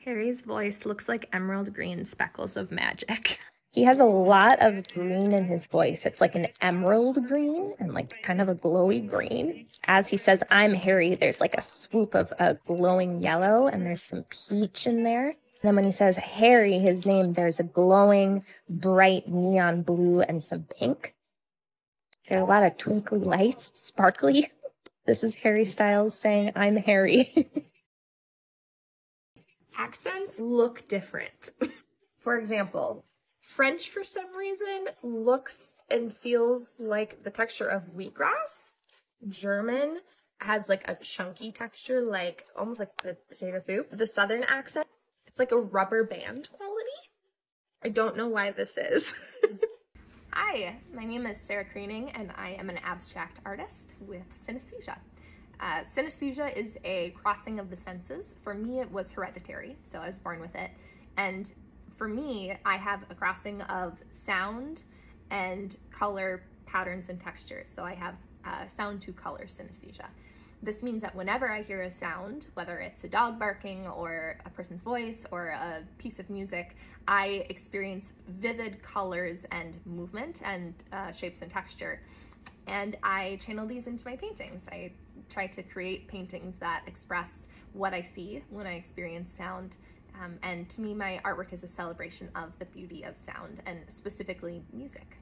Harry's voice looks like emerald green speckles of magic. He has a lot of green in his voice. It's like an emerald green and like kind of a glowy green. As he says, "I'm Harry," there's like a swoop of a glowing yellow and there's some peach in there. Then when he says Harry, his name, there's a glowing, bright neon blue and some pink. There are a lot of twinkly lights, sparkly. This is Harry Styles saying, "I'm Harry." Accents look different. For example, French, for some reason, looks and feels like the texture of wheatgrass. German has like a chunky texture, like almost like potato soup. The Southern accent, it's like a rubber band quality. I don't know why this is. Hi, my name is Sarah Kraning and I am an abstract artist with Synesthesia. Synesthesia is a crossing of the senses. For me, it was hereditary, so I was born with it. And for me, I have a crossing of sound and color patterns and textures. So I have sound to color synesthesia. This means that whenever I hear a sound, whether it's a dog barking or a person's voice or a piece of music, I experience vivid colors and movement and shapes and texture. And I channel these into my paintings. I try to create paintings that express what I see when I experience sound. And to me, my artwork is a celebration of the beauty of sound and specifically music.